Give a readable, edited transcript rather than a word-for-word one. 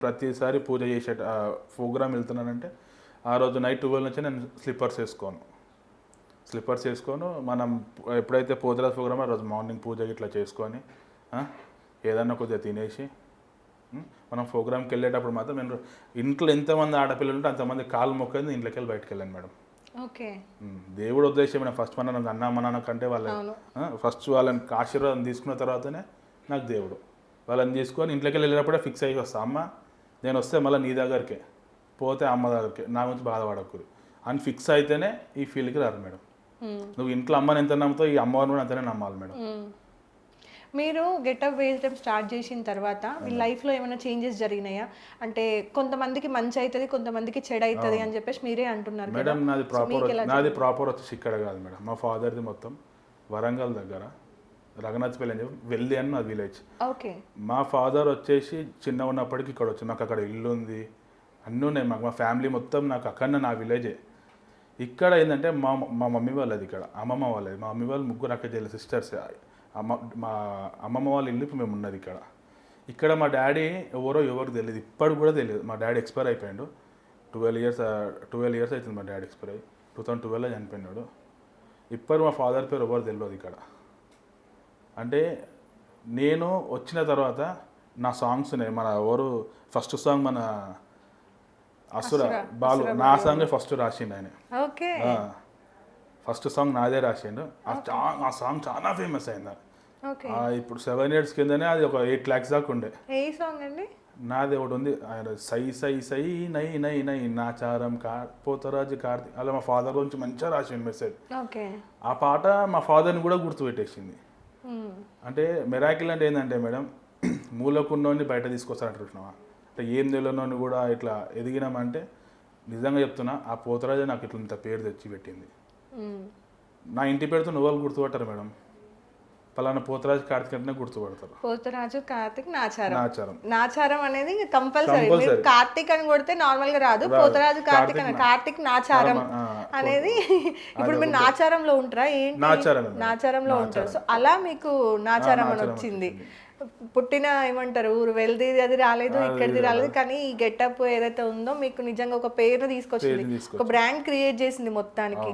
ప్రతిసారి పూజ చేసే ప్రోగ్రామ్ వెళ్తున్నానంటే ఆ రోజు నైట్ 12 నుంచి నేను స్లిప్పర్స్ వేసుకోను. మనం ఎప్పుడైతే పోతరాజు ప్రోగ్రామ్ ఆ రోజు మార్నింగ్ పూజ ఇట్లా చేసుకొని ఏదన్నా కొద్దిగా తినేసి మనం ప్రోగ్రామ్కి వెళ్ళేటప్పుడు మాత్రం నేను ఇంట్లో ఎంతమంది ఆడపిల్లలు ఉంటే అంతమంది కాలు మొక్కేది ఇంట్లోకి వెళ్ళి బయటకు వెళ్ళాను మేడం. ఓకే. దేవుడు ఉద్దేశం ఫస్ట్ మన అమ్మ నాన్న కంటే ఫస్ట్ వాళ్ళని ఆశీర్వాదం తీసుకున్న తర్వాతనే నాకు దేవుడు. వాళ్ళని తీసుకొని ఇంట్లోకి వెళ్ళేటప్పుడే ఫిక్స్ అయ్యి వస్తా, అమ్మ నేను వస్తే మళ్ళీ నీ దగ్గరికే, పోతే అమ్మ దగ్గరికి, నా గురించి బాధపడకూరు అని ఫిక్స్ అయితేనే ఈ ఫీల్డ్కి రారు మేడం. నువ్వు ఇంట్లో అమ్మని ఎంత నమ్ముతావు, ఈ అమ్మవారిని కూడా అంతనే నమ్మాలి మేడం. మీరు గెటప్ వేయడం స్టార్ట్ చేసిన తర్వాత మీ లైఫ్లో ఏమైనా చేంజెస్ జరిగినాయా? అంటే కొంతమందికి మంచి అవుతుంది, కొంతమందికి చెడు అవుతుంది అని చెప్పేసి మీరే అంటున్నారు మేడం. నాది ప్రాపర్ వచ్చేసి ఇక్కడ కాదు మేడం. మా ఫాదర్ది మొత్తం వరంగల్ దగ్గర రఘునాథ్పల్లి అని చెప్పి వెల్ది అని నా విలేజ్. ఓకే. మా ఫాదర్ వచ్చేసి చిన్న ఉన్నప్పటికీ ఇక్కడ వచ్చి నాకు అక్కడ ఇల్లు ఉంది, అన్నీ ఉన్నాయి. మా ఫ్యామిలీ మొత్తం నాకు అక్కడ నా విలేజే. ఇక్కడ ఏంటంటే మా మా మమ్మీ వాళ్ళది, ఇక్కడ అమ్మమ్మ వాళ్ళది. మా మమ్మీ వాళ్ళు ముగ్గురు అక్క చెల్లి సిస్టర్స్. మా అమ్మమ్మ వాళ్ళ ఇల్లు ఇప్పుడు మేము ఉన్నది ఇక్కడ మా డాడీ ఎవరికి తెలియదు, ఇప్పటికి కూడా తెలియదు. మా డాడీ ఎక్స్పైర్ అయిపోయాడు. 12 ఇయర్స్ అవుతుంది మా డాడీ ఎక్స్పైర్ అయ్యి. 2012లో చనిపోయినాడు. ఇప్పుడు మా ఫాదర్ పేరు ఎవరు తెలియదు ఇక్కడ. అంటే నేను వచ్చిన తర్వాత నా సాంగ్స్ ఉన్నాయి. మన ఫస్ట్ సాంగ్ మన అసుర బాలు, నా సాంగ్ ఫస్ట్ రాసిండు ఆయన. ఓకే. ఫస్ట్ సాంగ్ నాదే రాసిండు. ఆ సాంగ్ చాలా ఫేమస్ అయింది. ఇప్పుడు 7 years కిందనే అది ఒక 8 lakhs దాకా ఉండే. ఏ సాంగ్ అండి? నాది ఒకటి ఉంది, ఆయన సై సై సై నై నై నై నాచారం పోతరాజు కార్తీ, అలా మా ఫాదర్ గురించి మంచిగా రాసిండు మెసేజ్. ఆ పాట మా ఫాదర్ని కూడా గుర్తుపెట్టేసింది. అంటే మెరాకిల్ అంటే ఏంటంటే మేడం, మూలకున్నోని బయట తీసుకొస్తానంటున్నావా అంటే ఏం తెలియనోని కూడా ఇట్లా ఎదిగినామంటే నిజంగా చెప్తున్నా, ఆ పోతరాజు నాకు ఇట్లా ఇంత పేరు తెచ్చి పెట్టింది. నా ఇంటి పేరుతో నువ్వు గుర్తుపట్టారు మేడం, పలానా పోతరాజు కార్తీక్ అంటే గుర్తుపడతారు. పోతరాజు కార్తీక్ నాచారం. నాచారం నాచారం అనేది కంపల్సరీ. కార్తీక్ అని కొడితే నార్మల్ గా రాదు, పోతరాజు కార్తీక్ అని, కార్తీక్ నాచారం అనేది. ఇప్పుడు మీరు నాచారంలో ఉంటారా ఏంటి? నాచారంలో ఉంటారు. సో అలా మీకు నాచారం అని వచ్చింది. పుట్టిన ఏమంటారు ఊరు వెళ్ది అది రాలేదు, ఇక్కడిది రాలేదు, కానీ ఈ గెటప్ ఏదైతే ఉందో మీకు నిజంగా ఒక పేరు తీసుకొచ్చింది, ఒక బ్రాండ్ క్రియేట్ చేసింది మొత్తానికి.